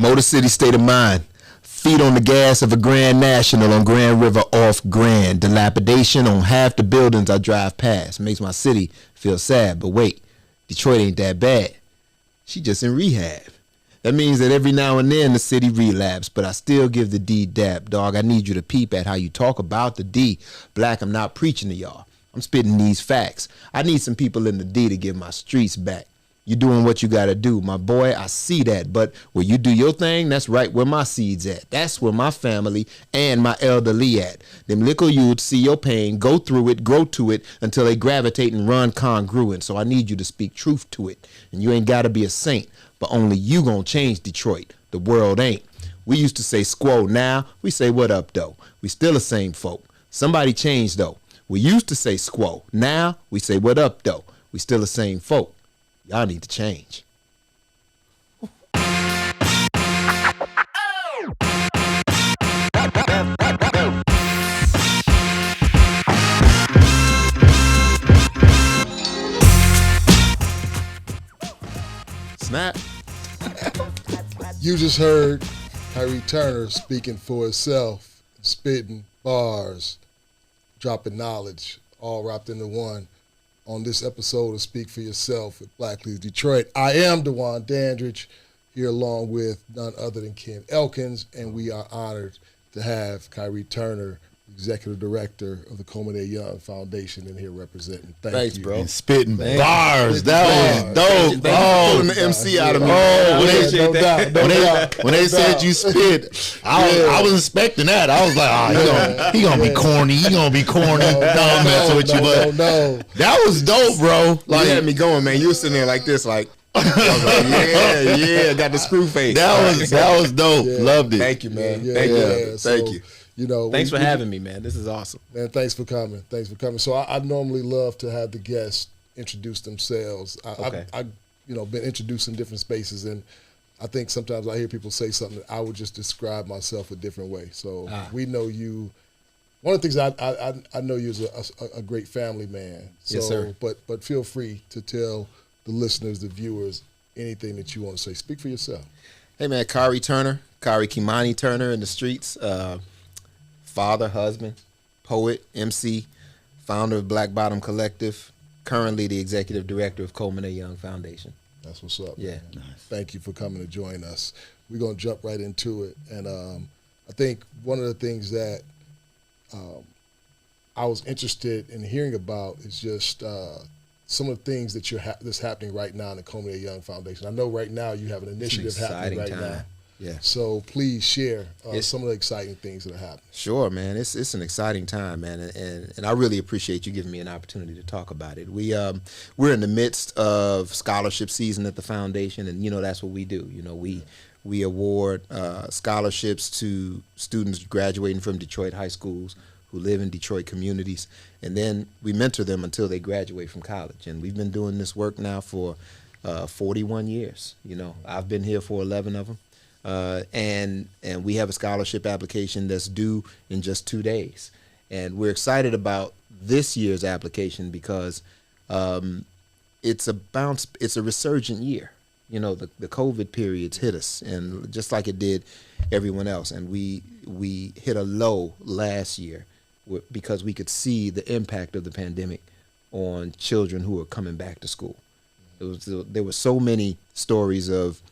Motor City state of mind. Feet on the gas of a Grand National on Grand River off Grand. Dilapidation on half the buildings I drive past. Makes my city feel sad. But wait, Detroit ain't that bad. She just in rehab. That means that every now and then the city relapse, but I still give the D dap. Dog, I need you to peep at how you talk about the D. Black, I'm not preaching to y'all. I'm spitting these facts. I need some people in the D to give my streets back. You doing what you gotta do, my boy, I see that. But where you do your thing, that's right where my seed's at. That's where my family and my elderly at. Them little youths see your pain, go through it, grow to it, until they gravitate and run congruent. So I need you to speak truth to it. And you ain't gotta be a saint, but only you gonna change Detroit. The world ain't. We used to say squo, now we say what up though. We still the same folk. Somebody changed though. We used to say squo, now we say what up though. We still the same folk. Y'all need to change. Snap. You just heard Khary Turner speaking for himself, spitting bars, dropping knowledge, all wrapped into one. On this episode of Speak for Yourself with Black Leads Detroit. I am DeJuan Dandridge, here along with none other than Kim Elkins, and we are honored to have Khary Turner, Executive Director of the Coleman A Foundation, in here representing. Thanks, you, bro. And spitting bars. That was dope. Pulling the MC out of me. When they said you spit, I was expecting that. I was like, he gonna be corny. He gonna be corny. I'm messing with you, but that was dope, bro. Like, you had me going, man. You were sitting there like this, like. I was like, yeah, got the screw face. That was dope. Yeah. Loved it. Thank you, man. Thank you. You know, thanks for having me, man. This is awesome. Man, thanks for coming. So I normally love to have the guests introduce themselves. I've been introduced in different spaces, and I think sometimes I hear people say something that I would just describe myself a different way. So we know you. One of the things I know you as a great family man. So, yes, sir. But feel free to tell the listeners, the viewers, anything that you want to say. Speak for yourself. Hey, man, Khary Kimani Turner in the streets. Father, husband, poet, MC, founder of Black Bottom Collective, currently the executive director of Coleman A Foundation. That's what's up. Yeah. Nice. Thank you for coming to join us. We're going to jump right into it. And I think one of the things that I was interested in hearing about is just some of the things that that's happening right now in the Coleman A Foundation. I know right now you have an initiative happening right now. Yeah. So please share some of the exciting things that are happening. Sure, man. It's an exciting time, man, and I really appreciate you giving me an opportunity to talk about it. We're in the midst of scholarship season at the foundation, and that's what we do. We award scholarships to students graduating from Detroit high schools who live in Detroit communities, and then we mentor them until they graduate from college. And we've been doing this work now for 41 years. I've been here for 11 of them. And we have a scholarship application that's due in just 2 days. And we're excited about this year's application because it's a resurgent year. The COVID periods hit us, and just like it did everyone else. And we hit a low last year because we could see the impact of the pandemic on children who are coming back to school. There were so many stories of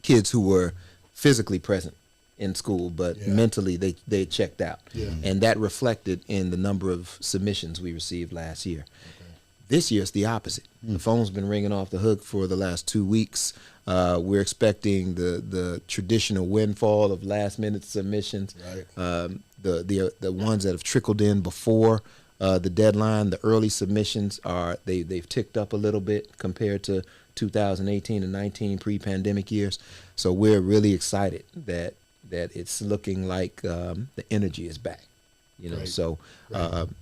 kids who were physically present in school, but mentally they checked out. Yeah. And that reflected in the number of submissions we received last year. Okay. This year it's the opposite. The phone's been ringing off the hook for the last 2 weeks. We're expecting the traditional windfall of last minute submissions. Right. The ones that have trickled in before the deadline, the early submissions they've ticked up a little bit compared to 2018 and 19 pre-pandemic years. So we're really excited that it's looking like the energy is back. Right. So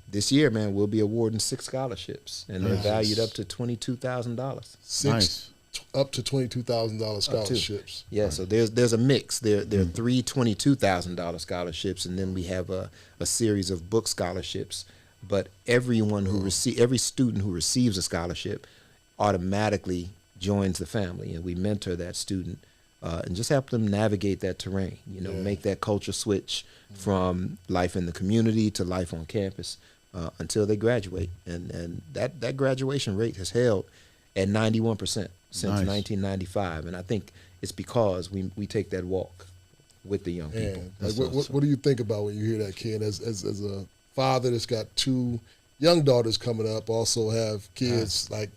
this year, man, we'll be awarding 6 scholarships, and they're valued up to $22,000. Nice. Up to $22,000 scholarships. Yeah, right. So there's a mix. There are 3 $22,000 scholarships, and then we have a series of book scholarships. But every student who receives a scholarship automatically joins the family, and we mentor that student and just help them navigate that terrain, make that culture switch from life in the community to life on campus until they graduate. And that graduation rate has held at 91% since 1995. And I think it's because we take that walk with the young people. Like, what do you think about when you hear that, Ken? As a father that's got 2 young daughters coming up, also have kids like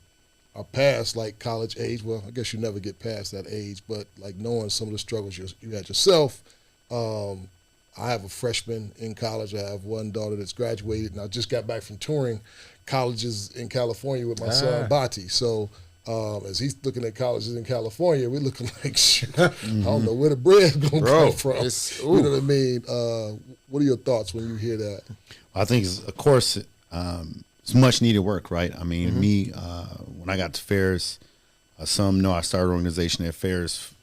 are past like college age. Well, I guess you never get past that age, but like knowing some of the struggles you had yourself. I have a freshman in college. I have one daughter that's graduated, and I just got back from touring colleges in California with my son Bati. So as he's looking at colleges in California, we're looking like, shoot, I don't know where the bread's going to come from. You know what I mean? What are your thoughts when you hear that? I think, of course, it's much needed work, right? I mean, me, when I got to Fairs, some know I started an organization at Fairs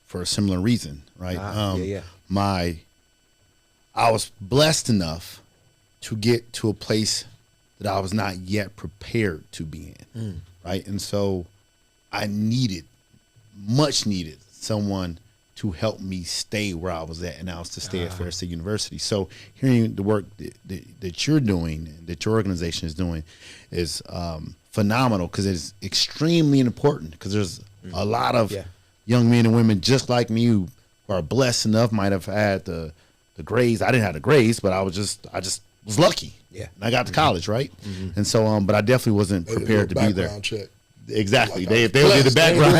for a similar reason, right? I was blessed enough to get to a place that I was not yet prepared to be in, right? And so I much needed someone to help me stay where I was at, and I was to stay at Ferris State University. So hearing the work that you're doing, that your organization is doing, is phenomenal, because it's extremely important, because there's a lot of young men and women just like me who are blessed enough, might have had the grades. I didn't have the grades, but I just was lucky. Yeah. And I got to college, right? And so, but I definitely wasn't prepared to be there. Check. Exactly. They did the background.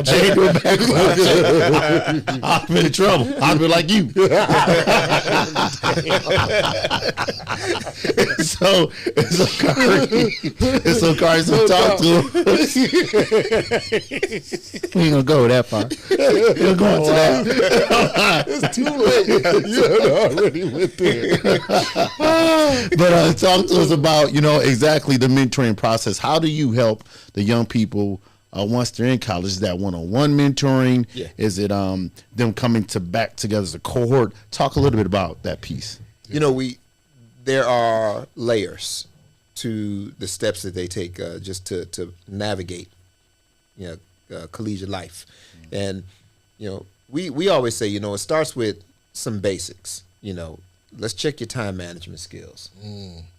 They do a background check. I've been in trouble. I've been like you. so Khary, so talk to him. We ain't gonna go that far. We're going to that. It's too late. You already went there. But talk to us about, exactly the mentoring process. How do you help the young people once they're in college? Is that one-on-one mentoring? Yeah. Is it them coming back together as a cohort? Talk a little bit about that piece. There are layers to the steps that they take just to navigate, collegiate life. And, we always say, it starts with some basics. Let's check your time management skills.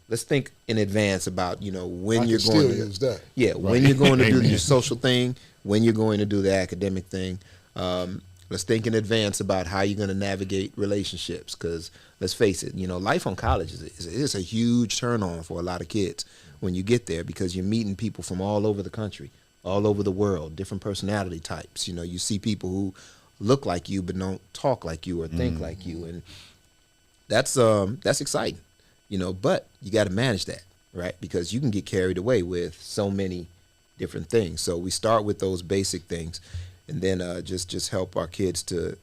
Let's think in advance about, when you're going to use that. Yeah, right. When you're going to do your social thing, when you're going to do the academic thing. Let's think in advance about how you're going to navigate relationships, because let's face it, life on college is a huge turn on for a lot of kids when you get there, because you're meeting people from all over the country, all over the world, different personality types. You see people who look like you but don't talk like you or think like you, and that's exciting. But you got to manage that, right? Because you can get carried away with so many different things. So we start with those basic things, and then just help our kids to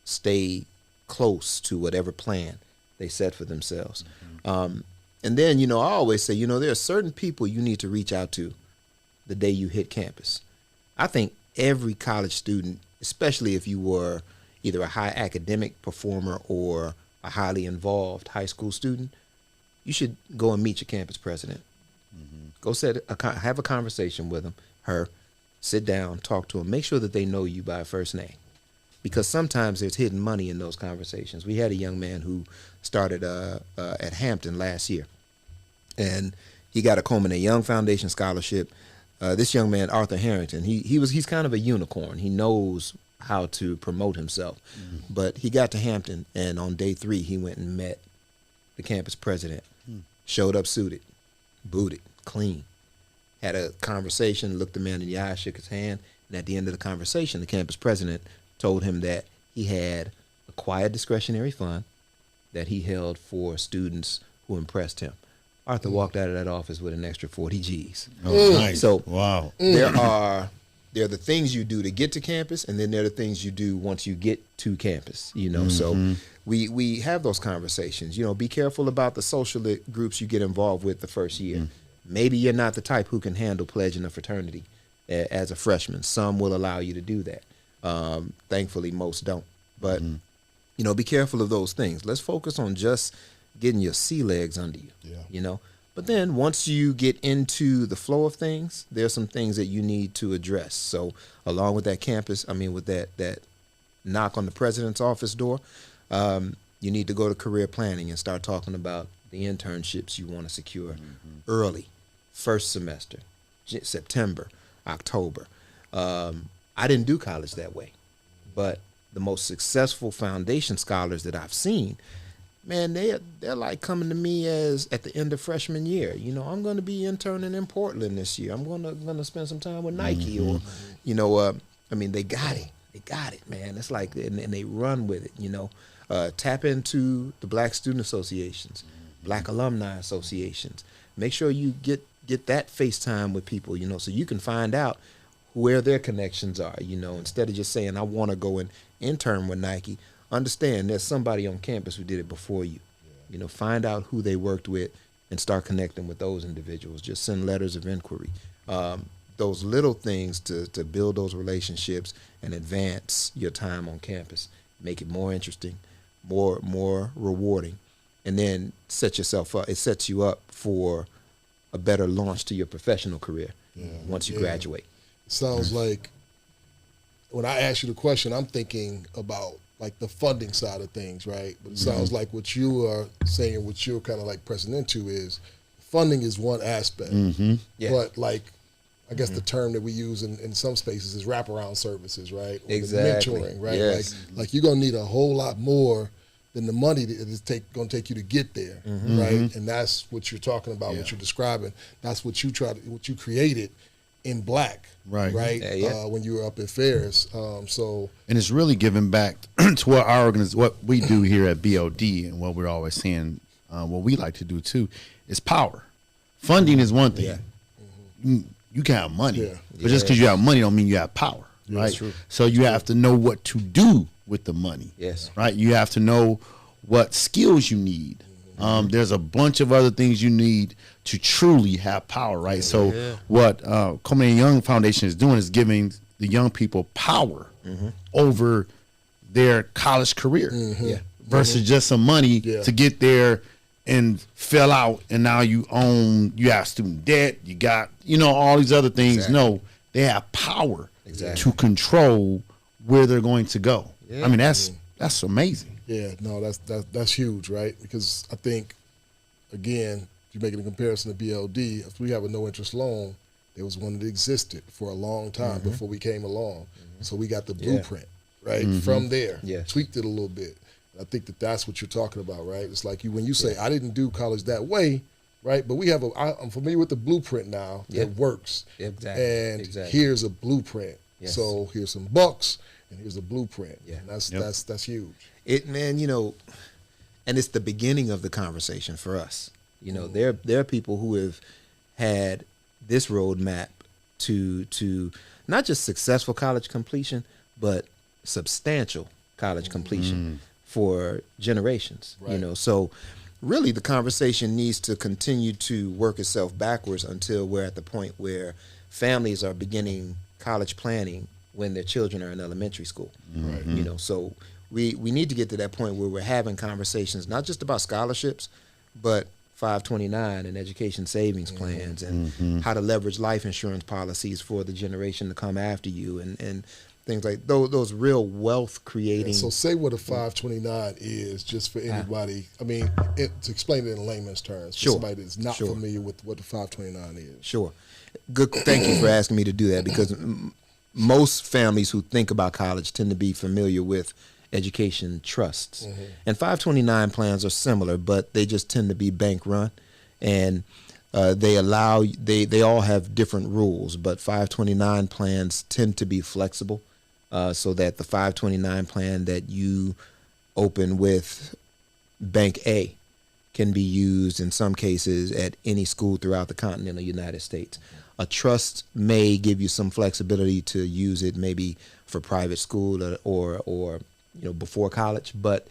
stay close to whatever plan they set for themselves. And then, I always say, there are certain people you need to reach out to the day you hit campus. I think every college student, especially if you were either a high academic performer or a highly involved high school student, you should go and meet your campus president. Go have a conversation with him, her, sit down, talk to them, make sure that they know you by first name. Because sometimes there's hidden money in those conversations. We had a young man who started at Hampton last year, and he got a Coleman A Young Foundation scholarship. This young man, Arthur Harrington, he's kind of a unicorn. He knows how to promote himself. But he got to Hampton, and on day 3, he went and met the campus president, showed up suited, booted, clean, had a conversation, looked the man in the eye, shook his hand, and at the end of the conversation, the campus president told him that he had a quiet discretionary fund that he held for students who impressed him. Arthur walked out of that office with an extra 40 G's. Oh, nice. So wow. There are the things you do to get to campus, and then there are the things you do once you get to campus, So we have those conversations. Be careful about the social groups you get involved with the first year. Maybe you're not the type who can handle pledging a fraternity as a freshman. Some will allow you to do that. Thankfully, most don't. But, be careful of those things. Let's focus on just getting your sea legs under you. But then once you get into the flow of things, there are some things that you need to address. So along with that with that knock on the president's office door, you need to go to career planning and start talking about the internships you want to secure early, first semester, September, October. I didn't do college that way, but the most successful foundation scholars that I've seen, man, they're like coming to me as at the end of freshman year. You know, I'm going to be interning in Portland this year. I'm going to spend some time with Nike, or, you know, they got it. They got it, man. It's like, and they run with it. You know, tap into the Black Student Associations, Black Alumni Associations. Make sure you get that FaceTime with people. You know, so you can find out where their connections are. You know, instead of just saying I want to go and intern with Nike. Understand there's somebody on campus who did it before you. You know, find out who they worked with and start connecting with those individuals. Just send letters of inquiry. Those little things to build those relationships and advance your time on campus. Make it more interesting, more rewarding, and then set yourself up. It sets you up for a better launch to your professional career once you graduate. It sounds like when I ask you the question, I'm thinking about like the funding side of things, right? But it sounds like what you are saying, what you're kind of like pressing into is funding is one aspect. Yeah. But like, I guess the term that we use in some spaces is wraparound services, right? Or Exactly. mentoring, right? Yes. Like you're going to need a whole lot more than the money that it's going to take you to get there, right? And that's what you're talking about, what you're describing. That's what you created in Black, right? Yeah. When you were up at Ferris. And it's really giving back to what our what we do here at BLD, and what we're always saying, what we like to do too, is power. Funding is one thing. You can have money, but just because you have money don't mean you have power, right? That's true. So you have to know what to do with the money. Yes. Right? You have to know what skills you need. There's a bunch of other things you need to truly have power, right? So what Coleman A Young Foundation is doing is giving the young people power over their college career versus just some money to get there and fill out, and now you have student debt, you got, all these other things. Exactly. No, they have power to control where they're going to go. I mean, that's amazing. Yeah, no, that's huge, right? Because I think, again, if you're making a comparison to BLD, if we have a no-interest loan, there was one that existed for a long time before we came along. So we got the blueprint, right, from there, tweaked it a little bit. I think that's what you're talking about, right? It's like when you say, I didn't do college that way, right? But I'm familiar with the blueprint now that works. Exactly. And here's a blueprint. Yes. So here's some bucks, and here's a blueprint. Yeah. And that's huge. And it's the beginning of the conversation for us. There are people who have had this roadmap to not just successful college completion, but substantial college completion for generations. Right. So really the conversation needs to continue to work itself backwards until we're at the point where families are beginning college planning when their children are in elementary school. Right. So we need to get to that point where we're having conversations not just about scholarships, but 529 and education savings plans and how to leverage life insurance policies for the generation to come after you and things like those real wealth creating. Yeah, so say what a 529 is, just for anybody. I mean, to explain it in layman's terms, for somebody that's not familiar with what the 529 is. Sure. Good. Thank you for asking me to do that, because most families who think about college tend to be familiar with education trusts. And 529 plans are similar, but they just tend to be bank run, and they all have different rules, but 529 plans tend to be flexible, so that the 529 plan that you open with Bank A can be used in some cases at any school throughout the continental United States. A trust may give you some flexibility to use it maybe for private school or before college, but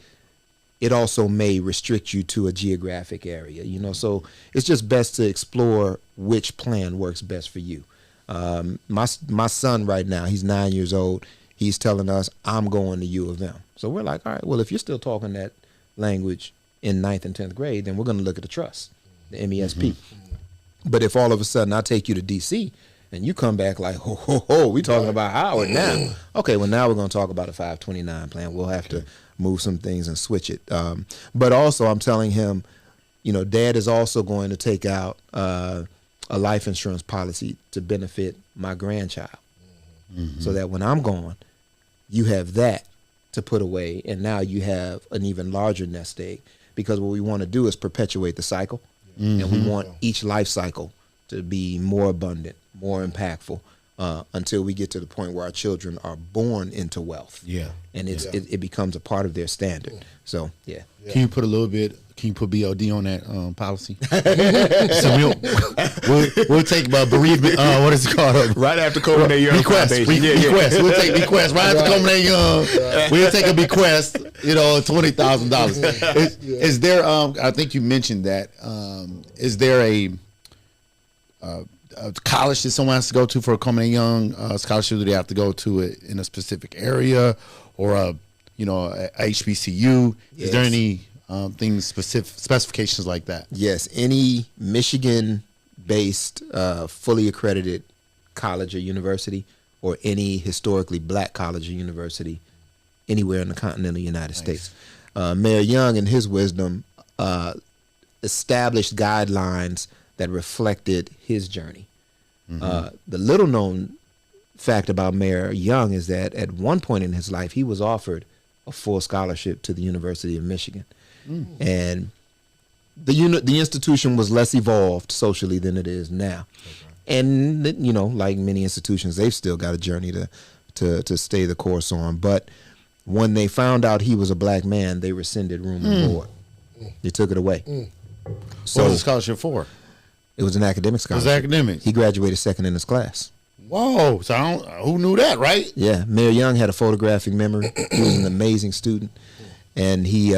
it also may restrict you to a geographic area, so it's just best to explore which plan works best for you. My son right now, he's 9 years old. He's telling us, I'm going to U of M. So we're like, all right, well, if you're still talking that language in 9th and 10th grade, then we're going to look at the trust, the MESP. But if all of a sudden I take you to DC and you come back like, ho, ho, ho, we talking about Howard now. Okay, well, now we're going to talk about a 529 plan. We'll have to move some things and switch it. But also I'm telling him, Dad is also going to take out a life insurance policy to benefit my grandchild. So that when I'm gone, you have that to put away, and now you have an even larger nest egg, because what we want to do is perpetuate the cycle, and we want each life cycle to be more abundant, more impactful, until we get to the point where our children are born into wealth. And it becomes a part of their standard. So, Can you put BLD on that policy? So we'll take bereavement. What is it called? right after Coleman A. Bequest. We'll take bequest right after Coleman A. We'll take a bequest. $20,000. Is there? I think you mentioned that. Is there a college that someone has to go to for a Coleman A. Young scholarship? Do they have to go to it in a specific area, or a HBCU? Is there any things specifications like that? Yes, any Michigan-based, fully accredited college or university, or any historically black college or university anywhere in the continental United States. Mayor Young, in his wisdom, established guidelines that reflected his journey. The little-known fact about Mayor Young is that at one point in his life, he was offered a full scholarship to the University of Michigan. And the institution was less evolved socially than it is now. And, like many institutions, they've still got a journey to stay the course on. But when they found out he was a black man, they rescinded room and board. They took it away. So what was the scholarship for? It was an academic scholarship. It was academic. He graduated second in his class. Whoa. So who knew that, right? Yeah. Mayor Young had a photographic memory. He was an amazing student. And he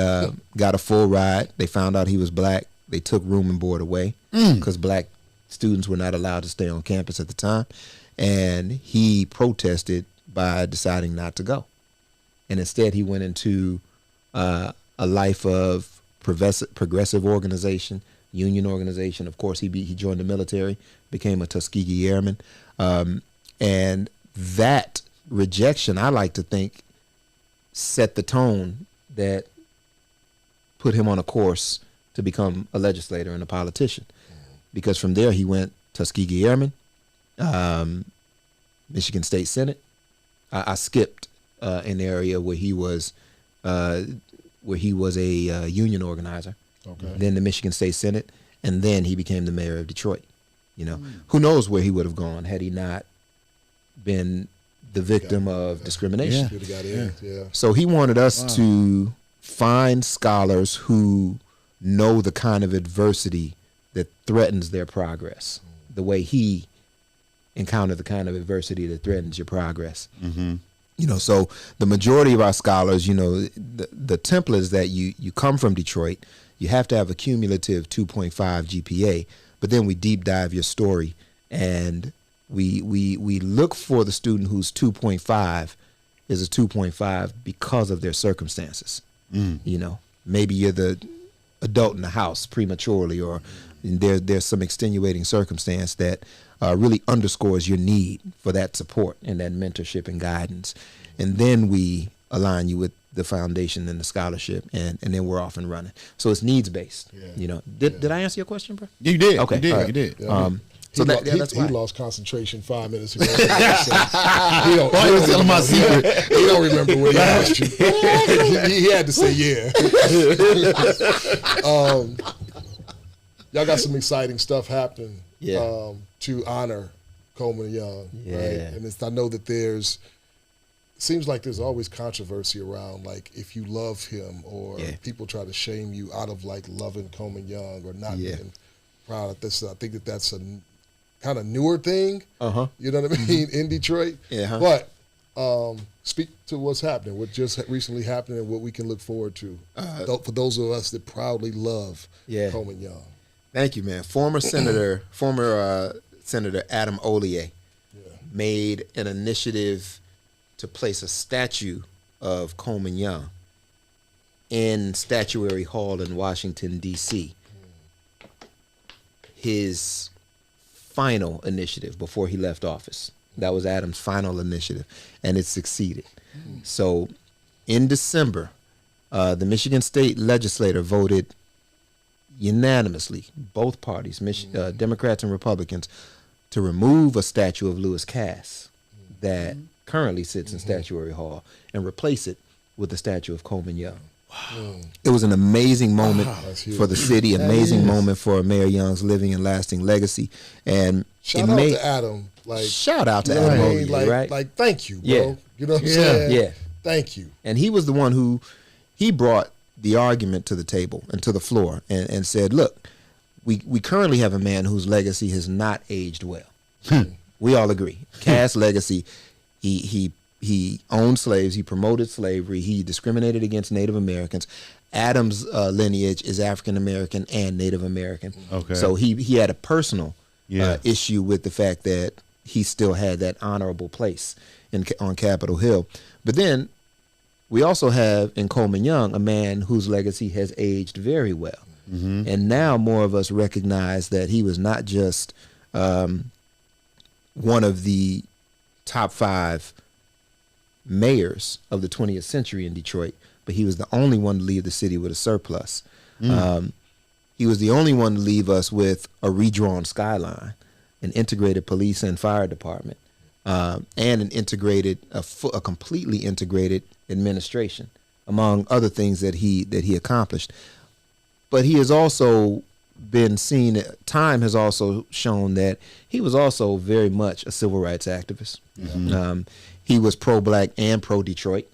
got a full ride. They found out he was black. They took room and board away because black students were not allowed to stay on campus at the time. And he protested by deciding not to go. And instead he went into a life of progressive organization, union organization. Of course, he joined the military, became a Tuskegee Airman. And that rejection, I like to think, set the tone that put him on a course to become a legislator and a politician. Because from there he went Tuskegee Airman, Michigan State Senate. I skipped an area where he was a union organizer. Then the Michigan State Senate, and then he became the mayor of Detroit. Who knows where he would have gone had he not been the victim of discrimination. So he wanted us to find scholars who know the kind of adversity that threatens their progress, the way he encountered the kind of adversity that threatens your progress. So the majority of our scholars, the template is that you come from Detroit, you have to have a cumulative 2.5 GPA, but then we deep dive your story and we look for the student whose 2.5 is a 2.5 because of their circumstances. Maybe you're the adult in the house prematurely, or there's some extenuating circumstance that really underscores your need for that support and that mentorship and guidance. And then we align you with the foundation and the scholarship, and then we're off and running. So it's needs based. Did I answer your question, bro? You did. Okay. You did. So that's why he lost concentration 5 minutes ago. He was telling my secret. He don't remember what he asked you. He had to say y'all got some exciting stuff happening to honor Coleman Young. Right? And I know that seems like there's always controversy around, like, if you love him, or people try to shame you out of like loving Coleman Young or not being proud of this. I think that's a kind of newer thing. You know what I mean? In Detroit. But speak to what's happening, what just recently happened, and what we can look forward to for those of us that proudly love Coleman Young. Thank you, man. Former Senator Adam Ollier made an initiative to place a statue of Coleman Young in Statuary Hall in Washington, D.C. his final initiative before he left office. That was Adams' final initiative, and it succeeded. So in December, the Michigan State legislature voted unanimously, both parties, Democrats and Republicans, to remove a statue of Lewis Cass that currently sits in Statuary Hall and replace it with a statue of Coleman Young. Wow. It was an amazing moment for the city, amazing moment for Mayor Young's living and lasting legacy. And shout out to Adam. Shout out to Adam Ogier, right? Like, thank you, bro. Yeah. You know what I'm saying? Yeah. Thank you. And he was the one who, he brought the argument to the table and to the floor and said, look, we currently have a man whose legacy has not aged well. We all agree. Cass' legacy, he owned slaves, he promoted slavery, he discriminated against Native Americans. Adams' lineage is African American and Native American. Okay. So he had a personal issue with the fact that he still had that honorable place on Capitol Hill. But then we also have in Coleman Young a man whose legacy has aged very well. And now more of us recognize that he was not just one of the top 5 mayors of the 20th century in Detroit, but he was the only one to leave the city with a surplus. He was the only one to leave us with a redrawn skyline, an integrated police and fire department, and an integrated, a completely integrated administration, among other things that he accomplished. But he has also been seen, time has also shown that he was also very much a civil rights activist. He was pro-black and pro-Detroit,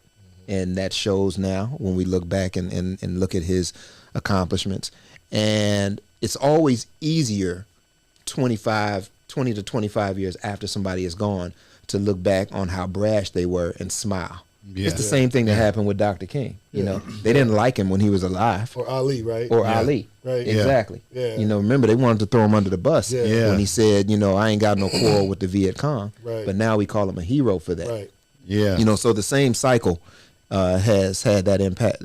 and that shows now when we look back and look at his accomplishments. And it's always easier 20 to 25 years after somebody is gone to look back on how brash they were and smile. It's the same thing that happened with Dr. King. You know, they didn't like him when he was alive. Or Ali, right? Or Ali. Right. Exactly. Yeah. You know, remember they wanted to throw him under the bus when he said, you know, I ain't got no quarrel with the Viet Cong. Right. But now we call him a hero for that. Right. Yeah. You know, so the same cycle has had that impact.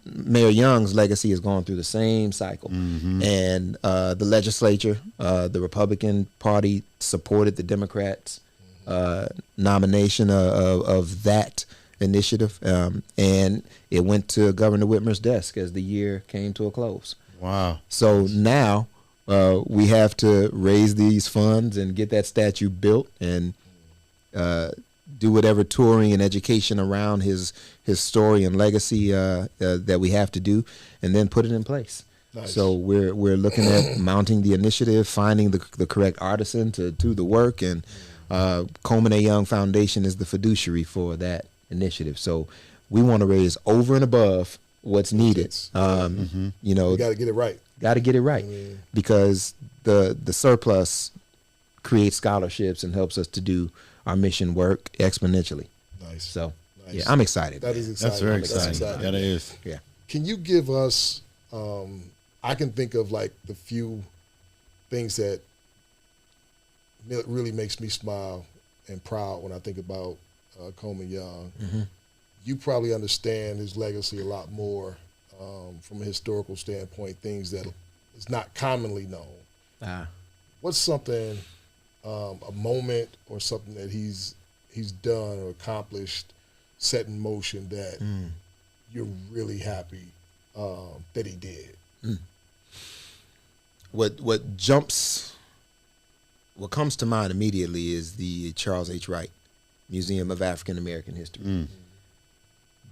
Mayor Young's legacy has gone through the same cycle. And the legislature, the Republican Party supported the Democrats' nomination of that initiative, and it went to Governor Whitmer's desk as the year came to a close. Wow. So now we have to raise these funds and get that statue built and do whatever touring and education around his story and legacy that we have to do, and then put it in place. Nice. So we're looking at mounting the initiative, finding the correct artisan to do the work, and Coleman A. Young Foundation is the fiduciary for that initiative. So we want to raise over and above what's needed. You know, you got to get it right. Got to get it right, because the surplus creates scholarships and helps us to do our mission work exponentially. Nice. So Nice. yeah, I'm excited. That is exciting. That's very That's exciting. Yeah, that is. Yeah. Can you give us, I can think of like the few things that really makes me smile and proud when I think about Coleman Young. You probably understand his legacy a lot more from a historical standpoint, things that is not commonly known. What's something, a moment or something that he's done or accomplished, set in motion that you're really happy that he did? What comes to mind immediately is the Charles H. Wright Museum of African American History.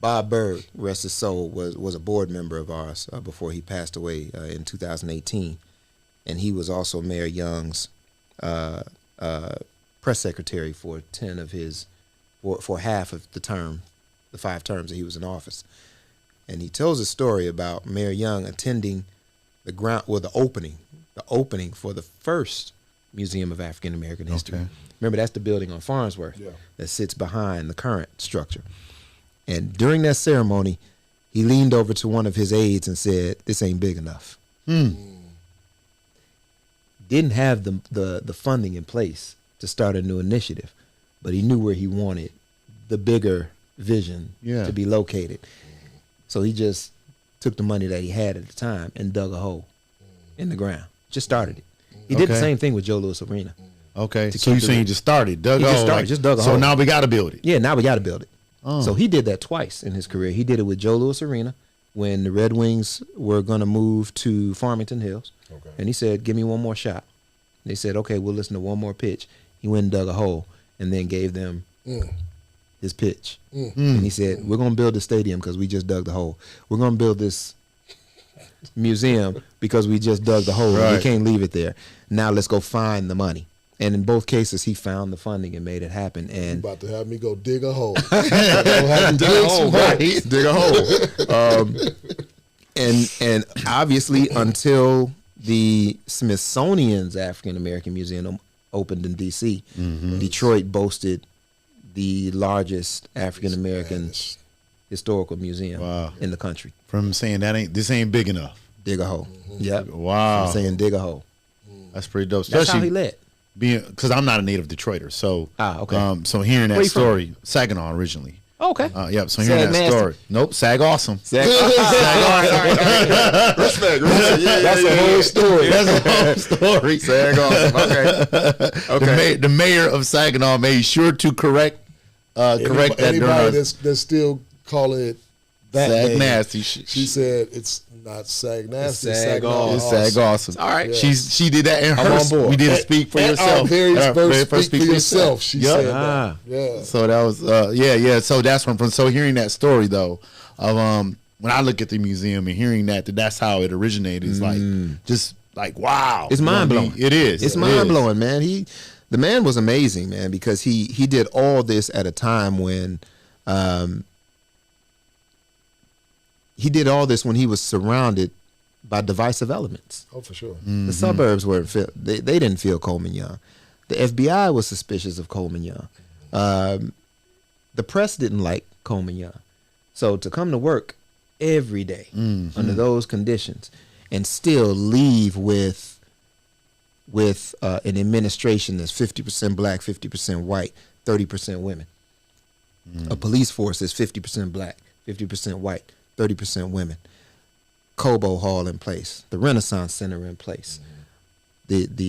Bob Berg, rest his soul, was a board member of ours before he passed away in 2018, and he was also Mayor Young's press secretary for 10 of his, for half of the 5 terms that he was in office. And he tells a story about Mayor Young attending the opening for the first Museum of African American History. Okay. Remember, that's the building on Farnsworth that sits behind the current structure. And during that ceremony, he leaned over to one of his aides and said, "This ain't big enough." Didn't have the funding in place to start a new initiative, but he knew where he wanted the bigger vision to be located. So he just took the money that he had at the time and dug a hole in the ground. Just started it. He did the Okay. same thing with Joe Louis Arena. Okay, To so you keep the- saying you just started, dug He a just hole, started, like- just dug a so hole. now we got to build it. Yeah, now we got to build it. Oh. So he did that twice in his career. He did it with Joe Louis Arena when the Red Wings were going to move to Farmington Hills. Okay. And he said, give me one more shot. They said, okay, we'll listen to one more pitch. He went and dug a hole and then gave them his pitch. And he said, we're going to build the stadium because we just dug the hole. We're going to build this museum because we just dug the hole. Right. We can't leave it there. Now let's go find the money. And in both cases, he found the funding and made it happen. You And about to have me go dig a hole. Have you dig some holes. dig a hole. And obviously, until the Smithsonian's African American Museum opened in D.C., Detroit boasted the largest African American historical museum Wow. in the country. From saying this ain't big enough. Dig a hole. Yep. Wow, I'm saying dig a hole. that's pretty dope. That's how he Especially led. being because I'm not a native Detroiter, so okay. so hearing Where that you from? story, Saginaw originally. Okay. Yep. So hearing Sag that nasty. story, nope, Sag awesome. All right. Respect. Yeah, That's a whole story. That's a whole story. Sag awesome. Okay. The mayor of Saginaw made sure to correct that during Anybody our that's still calling it that Sag name, nasty. She said it's not Sag nasty. It's Sag Sag awesome. It's Sag awesome. All right. She did that in I'm her. on board. We did Speak for At Yourself. our very At our first very Speak for Yourself. She Yep. said Ah. that. Yeah. So that was yeah. So that's from so hearing that story though of when I look at the museum and hearing that's how it originated. It's like just like wow. It's You know what I mean? mind-blowing. It is. It's It mind is. blowing, man. The man was amazing, man, because he did all this at a time when he did all this when he was surrounded by divisive elements. Oh, for sure. The suburbs weren't they didn't feel Coleman Young. The FBI was suspicious of Coleman Young. The press didn't like Coleman Young. So to come to work every day under those conditions and still leave with an administration that's 50% black, 50% white, 30% women. A police force that's 50% black, 50% white, 30% women. Cobo Hall in place, the Renaissance Center in place. It's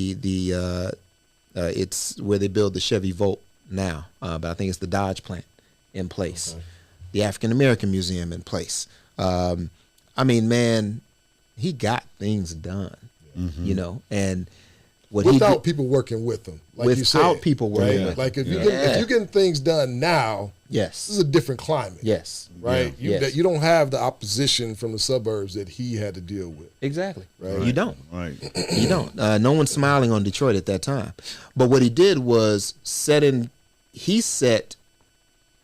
where they build the Chevy Volt now, but I think it's the Dodge plant in place. Okay. The African American Museum in place. I mean, man, he got things done, you know, and without people working with him, like you said, without people working with him. Like if you're getting things done now, yes, this is a different climate. Yes, right. Yeah. You don't have the opposition from the suburbs that he had to deal with. Exactly. Right. You don't. Right. You don't. No one's smiling on Detroit at that time. But what he did was he set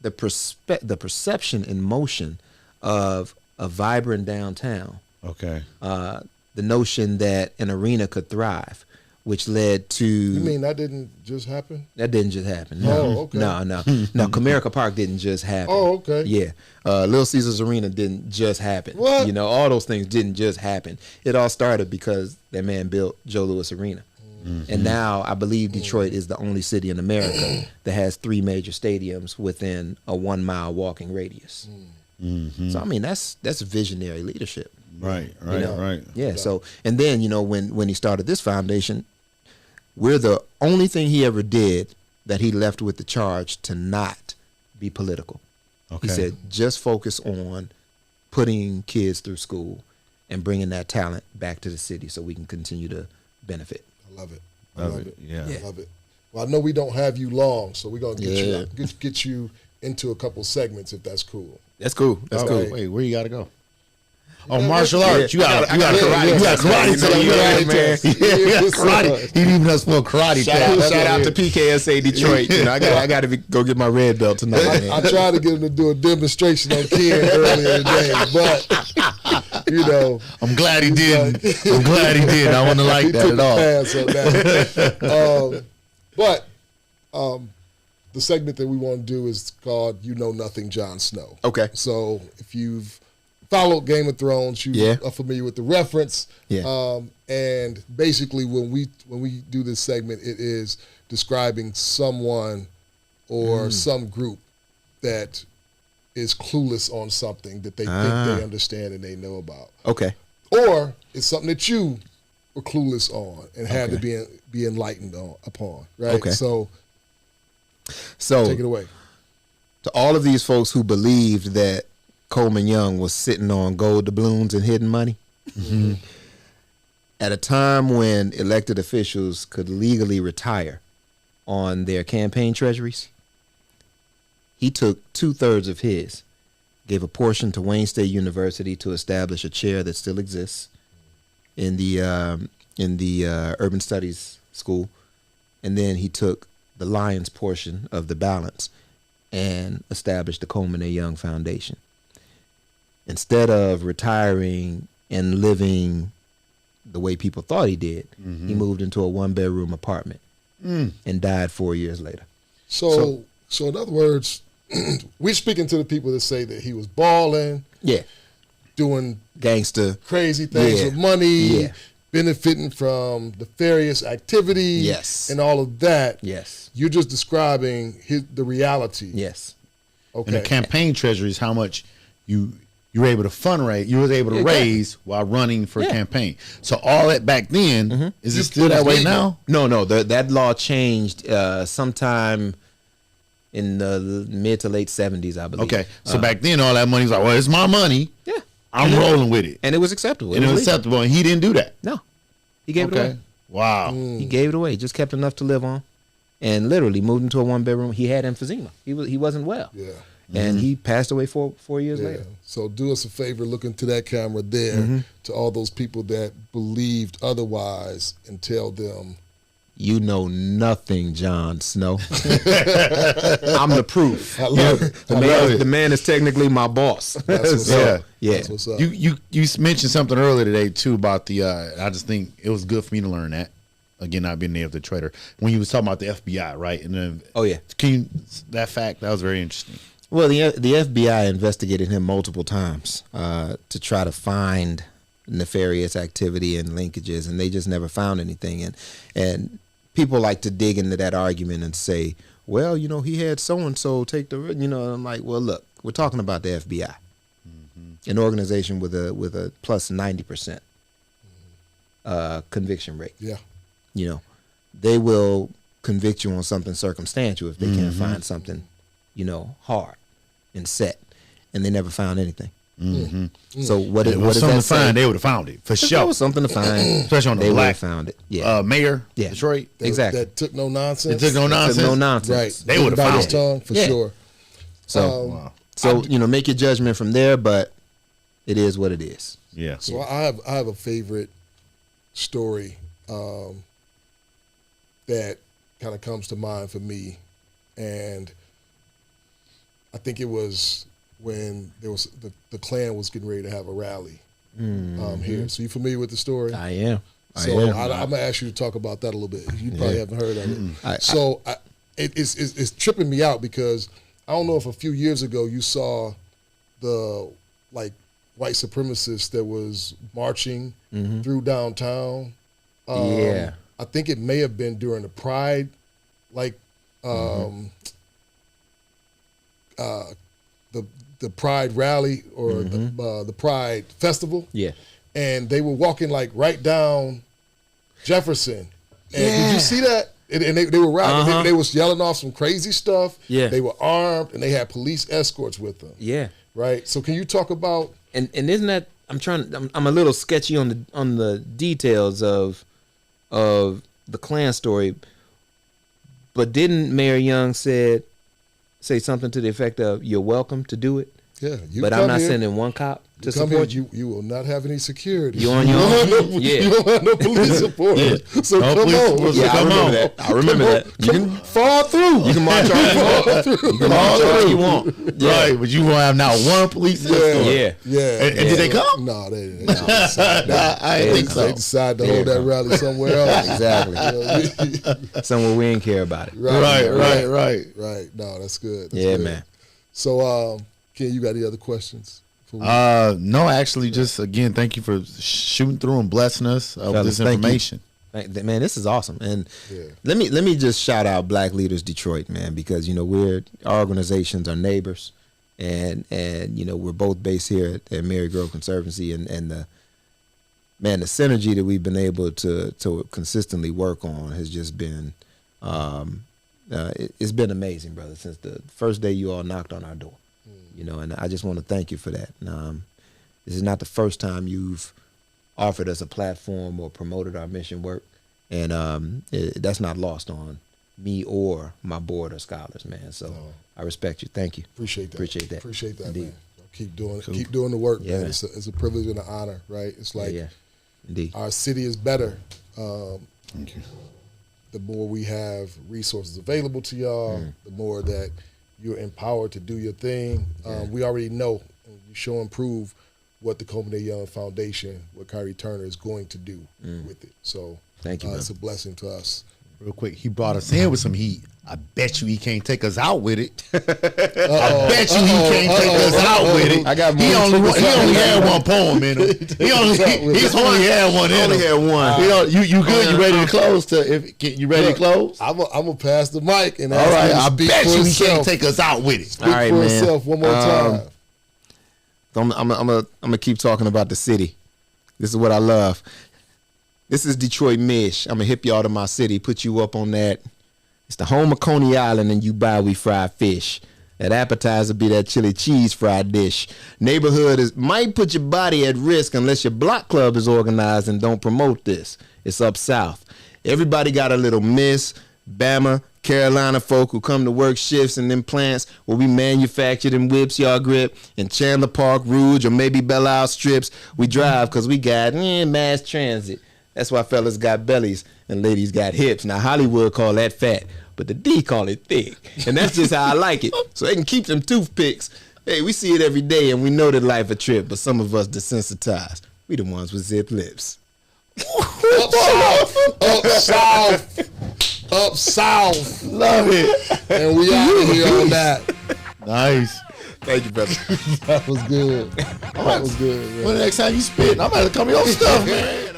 the perception in motion of a vibrant downtown. Okay. The notion that an arena could thrive, which led to. You mean that didn't just happen? That didn't just happen. No. Oh, okay. No. Comerica Park didn't just happen. Oh, okay. Yeah. Little Caesars Arena didn't just happen. What? You know, all those things didn't just happen. It all started because that man built Joe Louis Arena. And now I believe Detroit is the only city in America that has 3 major stadiums within a 1-mile walking radius. So I mean that's visionary leadership. Right. You know? Right. Yeah. So and then you know when he started this foundation, we're the only thing he ever did that he left with the charge to not be political. Okay. He said just focus on putting kids through school and bringing that talent back to the city so we can continue to benefit. I love it. Love it. Yeah. I love it. Well, I know we don't have you long, so we're gonna Yeah. get you into a couple segments if that's cool. That's cool. That's All cool. right. Wait, where you got to go? Oh, martial arts. You got I got karate. karate. You got karate. You know, today, man. Yeah, you got karate. He even us for a karate. Shout out to PKSA Detroit. You know, I got to go get my red belt tonight. Man. I tried to get him to do a demonstration on Ken earlier today, but you know, I'm glad he didn't. I'm glad he did. I wouldn't like he that took at a all. pass on that. But the segment that we want to do is called "You Know Nothing, Jon Snow." Okay. So if you've followed Game of Thrones, you are familiar with the reference. Yeah. And basically, when we do this segment, it is describing someone or some group that is clueless on something that they think they understand and they know about. Okay. Or it's something that you were clueless on and had to be enlightened upon, right? Okay. So So take it away. to all of these folks who believed that Coleman Young was sitting on gold doubloons and hidden money, at a time when elected officials could legally retire on their campaign treasuries, he took 2/3 of his, gave a portion to Wayne State University to establish a chair that still exists in the Urban Studies School, and then he took the Lions portion of the balance and established the Coleman A. Young Foundation. Instead of retiring and living the way people thought he did, he moved into a 1-bedroom apartment and died 4 years later. So in other words, we're speaking to the people that say that he was balling, Yeah, doing gangster. crazy things Yeah. with money, Yeah. benefiting from nefarious activity, Yes. and all of that. Yes, You're just describing the reality. yes. Okay. And the campaign treasury is how much you were able to fundraise, you was able to raise while running for a campaign. So all that back then, is it still that way now? No. That law changed sometime in the mid to late 70s, I believe. Okay, so back then all that money was like, well, it's my money. Yeah, I'm rolling with it. and it was acceptable. And it was legal. acceptable, and he didn't do that. No, he gave it away. Wow. He gave it away. Just kept enough to live on, and literally moved into a 1-bedroom. He had emphysema. He wasn't well. Yeah. And he passed away 4 years Yeah. later. So do us a favor, look into that camera there to all those people that believed otherwise and tell them. You know nothing, Jon Snow. I'm the proof. I love it. The man is technically my boss. That's what's So, up. yeah. That's what's up. You mentioned something earlier today too about the. I just think it was good for me to learn that. Again, not being native trader. When you was talking about the FBI, right? And then, Oh, yeah. that fact that was very interesting. Well, the FBI investigated him multiple times to try to find nefarious activity and linkages, and they just never found anything. And people like to dig into that argument and say, well, he had so-and-so take the, I'm like, well, look, we're talking about the FBI, an organization with a plus 90% conviction rate. Yeah. They will convict you on something circumstantial if they can't find something, hard and set, and they never found anything. So what If it was does something that to find, say? they would have found it for If there sure. was something to find, Especially on the they would black have found it. Yeah, mayor, Yeah. Detroit. exactly. That took no nonsense. It took no nonsense. No nonsense. Right. They would've Bite found his it. tongue for Yeah. sure. So, make your judgment from there. But it is what it is. Yeah. So I have a favorite story that kind of comes to mind for me, and I think it was when there was the Klan was getting ready to have a rally here. So you familiar with the story? I am. So I'm gonna ask you to talk about that a little bit. You probably haven't heard of it. It's tripping me out because I don't know if a few years ago you saw the white supremacists that was marching through downtown. Yeah. I think it may have been during the Pride, the Pride rally or the Pride festival. Yeah. And they were walking right down Jefferson. And did you see that? And they were riding. They was yelling off some crazy stuff. Yeah. They were armed and they had police escorts with them. Yeah. Right. So can you talk about? And isn't that I'm a little sketchy on the details of the Klan story, but didn't Mayor Young say something to the effect of "You're welcome to do it"? Yeah. But I'm not sending one cop to support you. You will not have any security. You on your own. Yeah. You don't have no police support. So No come police on. support. Yeah, Come on. I remember that. You can Fall through. you can march all you want. You can march all you want. Right, but you won't have not one police escort. Yeah. Yeah. And did they come? No, they didn't. I think They so. decided to hold that rally somewhere else. Exactly. Somewhere we didn't care about it. Right. Right. No, that's good. That's Yeah, good. man. So, Ken, you got any other questions? No, actually, just again, thank you for shooting through and blessing us with Fellas, this thank you. information. Man, this is awesome. And Yeah. let me just shout out Black Leaders Detroit, man, because our organizations are neighbors, and we're both based here at Mary Grove Conservancy, and man, the synergy that we've been able to consistently work on has just been, it's been amazing, brother, since the first day you all knocked on our door. You know, and I just want to thank you for that. This is not the first time you've offered us a platform or promoted our mission work, and that's not lost on me or my board of scholars, man. So I respect you. Thank you. Appreciate that. Appreciate that, Indeed. man. Keep doing the work, Yeah, man. man. It's a privilege and an honor, right? It's like Yeah. Indeed. our city is better. Thank you. The more we have resources available to y'all, the more that you're empowered to do your thing. We already know, and you show and prove what the Coleman A Young Foundation, what Khary Turner is going to do with it. So Thank you, it's a blessing to us. Real quick, he brought us in with some heat. I bet you he can't take us out with it. I bet you he can't take us out with it. I got he more. only had one poem in him. He's only had one in him. Only had one. You good? You ready to close? You ready to close? I'm gonna pass the mic and All ask right. him to I speak bet for you he himself. can't take us out with it. Speak All right, for man. himself one more time. I'm gonna keep talking about the city. This is what I love. This is Detroit Mish. I'm gonna hip y'all to my city, put you up on that. It's the home of Coney Island, and you buy we fried fish. That appetizer be that chili cheese fried dish. Neighborhood might put your body at risk unless your block club is organized and don't promote this. It's up south. Everybody got a little Miss, Bama, Carolina folk who come to work shifts in them plants where we manufacture them whips y'all grip in Chandler Park, Rouge, or maybe Belle Isle strips. We drive because we got mass transit. That's why fellas got bellies and ladies got hips. Now Hollywood call that fat, but the D call it thick. And that's just how I like it. So they can keep them toothpicks. Hey, we see it every day and we know that life a trip, but some of us desensitized. We the ones with zip lips. Up south, up south, up south. Love it. And we out of here on that. Nice. Thank you, brother. That was good. That was good, man. When the next time you spit, I'm about to come your stuff, man.